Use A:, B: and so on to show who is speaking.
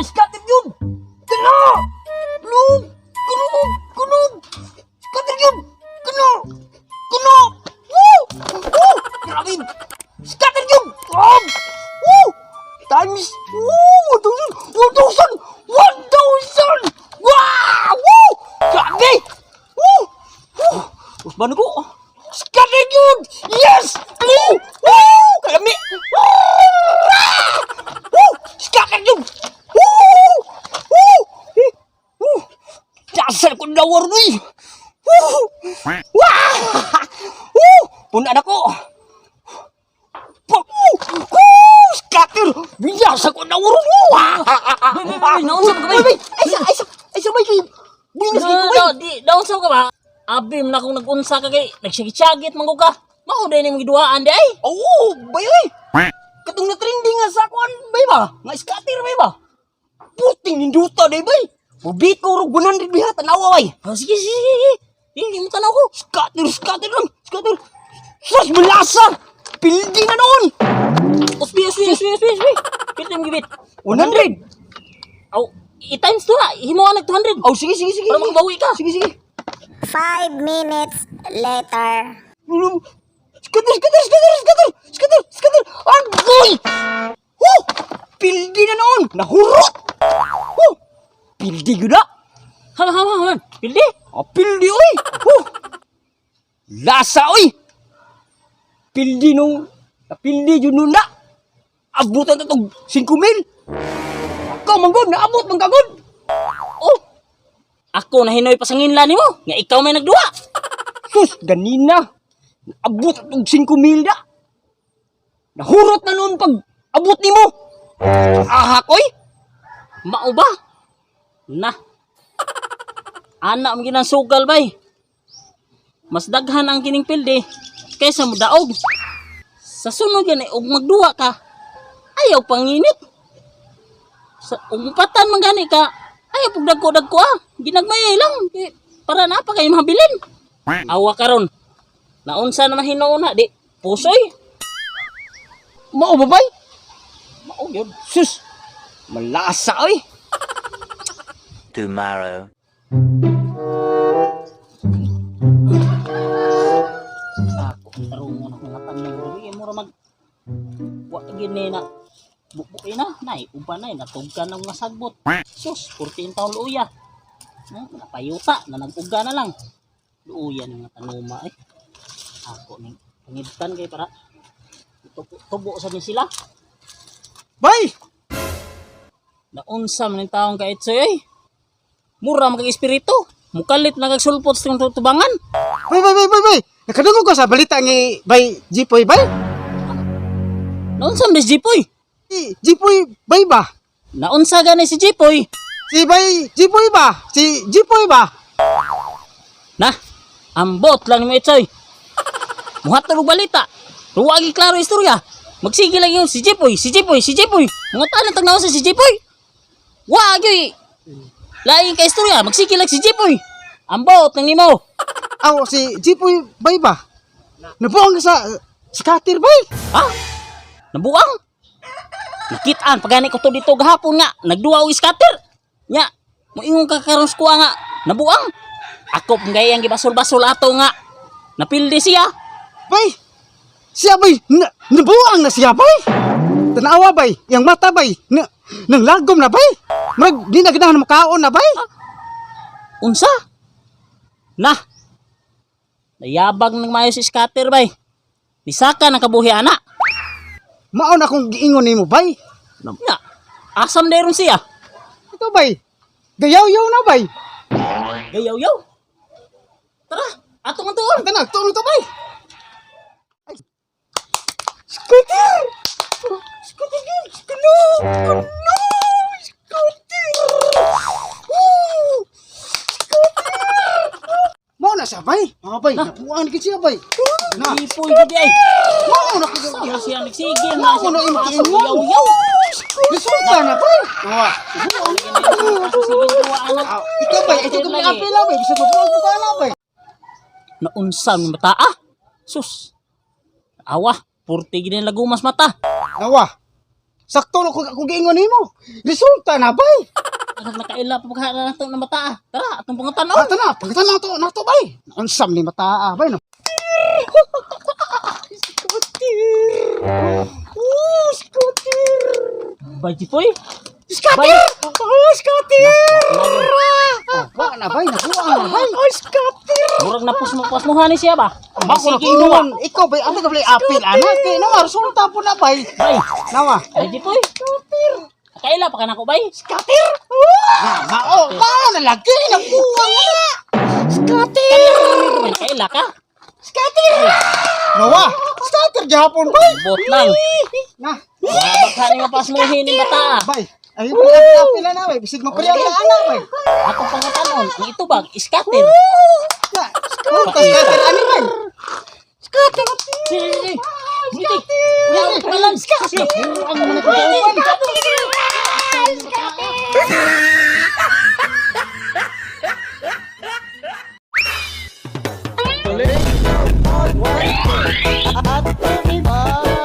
A: Scatter yun! Kano! Kulog! Kulog! Kulog! Scatter yun! Kano! Kano! Woo! Woo! Grabe! Scatter yun! Woo! Times! Woo! 1,000! 1,000! 1,000! Wow! Woo! Grabe! Woo! Woo! Terus ba ko? Scatter yun! Yes! Woo! Woo! Kalami! Woo! Scatter yun! Woo! Woo! Woo! Dasar ko nawar mo eh! Woo! Wah! Woo! Punaan ako! Woo! Woo! Scatter! Biyasa ko nawar mo!
B: Bay, naunsa ka ba?
A: Ay, sabay kayo! Binas kayo ba?
B: Naunsa ka ba? Abim na kung nag-unsa ka kay nagsigit-sagit man ko ka. Mao day ning giduaan di ay.
A: Oo, bay oy. Katong na trending nga sa kuan, bay ba? Nga scatter bay ba? Puting ninduta day bay. Mubit ko rog 100 biha tanawa bay.
B: Sige, sige. Hindi mo tanaw ko.
A: Scatter lang, scatter. Sus belasa. Pildi na noon.
B: Usbi. Kita mo gibit.
A: 100.
B: Aw, i-times to na. Himo nag 200.
A: Oh, sige.
B: Para makabawi ka.
A: Sige.
C: 5 minutes later.
A: Scatter. Agoy! Pildi na noon. Nahurot. Pildi guna.
B: Haman. Pildi.
A: Pildi oy. Lasa oy. Pildi nung pildi yun nun na. Abutan na itong 5 mil. Ikaw manggod, naabot mang kagod.
B: Oh. Ako na hinoy pasanginlan nimo. Nga ikaw may nagduwa.
A: Sus, ganina. Naabot itong 5 mil na. Nahurot na noon pag abot ni mo. Ahak oy.
B: Mao ba? Na. Anak mo ginang sugal bay. Mas daghan ang kining pildi kaysa mo daog. Sa sunod yan ug magduwa ka. Ayaw panginit. Sa umpatan man gani ka. Ayaw pug dagko ah. Ginagmayay lang. Para na pa kayo mabilin. Awa karon. Naunsa naman hinuuna di. Pusoy.
A: Mao ba bay?
B: Mao yun.
A: Sus, malasa oy.
D: Tomorrow.
B: Ako tarungan ako nga tanong dili mo ra mag wa gini na bubuin na nay uban nay natugkan ng mga sagbot. Sus 14 taon luya. Napayuta na nag-uga na lang. Luya ng mga tanuma eh. Ako ning pangibtan kay para tubo sa ni sila.
A: Bay!
B: Naunsa man yung taong kaitsoy ay. Mura mag-espiritu. Mukalit na kagsulpot sa tubangan.
A: Bay! Nakadungog ko sa balita ni Bay Jipoy bay?
B: Naunsa man si Jipoy?
A: Si Jipoy bay ba?
B: Naunsa gani si Jipoy?
A: Si Bay Jipoy ba? Si Jipoy ba?
B: Na, ambot lang mo itsoy. Muhat na balita. Ruwagi klaro istorya. Magsige lang yung si Jipoy. Mga tanong tagnawa sa si Jipoy. Wagi. Lain ka istorya. Magsige lang si Jipoy. Ambot lang nimo.
A: Aw, si Jipoy bay ba? Nabuang sa scatter bay?
B: Ha? Nabuang? Nakitaan pagani ko to dito gahapon nga. Nagduwa og scatter. Nya, moingon ka karon sa kuha nga. Nabuang. Ako pagayang gibasol-basol ato nga. Napildi siya.
A: Bay! Siya bay! Nabuang na siya bay! Tanawa bay! Yang mata bay! Nang lagom na bay! Marag di na ganahan makaon na bay!
B: Unsa? Nah. Nayabag ng mayo si scatter bay. Nisaka ng kabuhi ana.
A: Maon akong giingon nimo bay!
B: Nya, asam deron siya.
A: Ito bay! Gayaw-yaw na bay!
B: Gayaw-yaw. Tara, ato man tuon.
A: Tanag, tuon to bay! Scooter! Scooter! Mau na siya bay! Mga bay, napuan ka siya bay! Na!
B: Ipoy gidi ay.
A: Mau na ka
B: Sama siya nagsigil na
A: Mau
B: siya.
A: na yung
B: Pasok
A: kiingon!
B: yaw-yaw.
A: Resulta na bay!
B: Sige tuwa anak.
A: Ikaw bay, ito kami apel na bay! Bisa mabuang ko ka na bay!
B: Naunsa mi mata ah. Sus. Awa, purti gid lagumas mata.
A: Nawa! Sakto lang kung giingon nimo. Resulta na bay.
B: Anak nakaila pa pagkakaroon na ito ng mata. Tara, atong pangatanon.
A: Ato na, pagkita na to bay. Ansam ni mata bay no. Scooter.
B: Bay, Jipoy.
A: Scooter. Oh, scooter. Ba na bay, nabuang na bay. Oh, scooter.
B: Murag na pusmo ni siya ba?
A: Ako na
B: Sige, Noah.
A: kunon. Ikaw bay, ano ka bay apil anak kay nawa resulta po na bay.
B: Bay,
A: Nawa.
B: bay, Jipoy. Nakaila pa ka na ko, bay.
A: Scooter. Mao, ba na lagi nabuang na. Scooter.
B: Kaya ko nito, bay. Nakaila ka.
A: Scooter. Nawa, scooter gihapon bay.
B: Bot lang.
A: Na,
B: Wabak ka ni mapasmuhin ni bata.
A: bay. Ay, apil na bay. Bisig mo pala na ana bay.
B: Atong pangatanon, ang ito bag, scatter.
A: Na, scooter ani bay. Scooter.
B: Sige. Wala ka lang, scatter.
A: Ang mga kauban.
D: At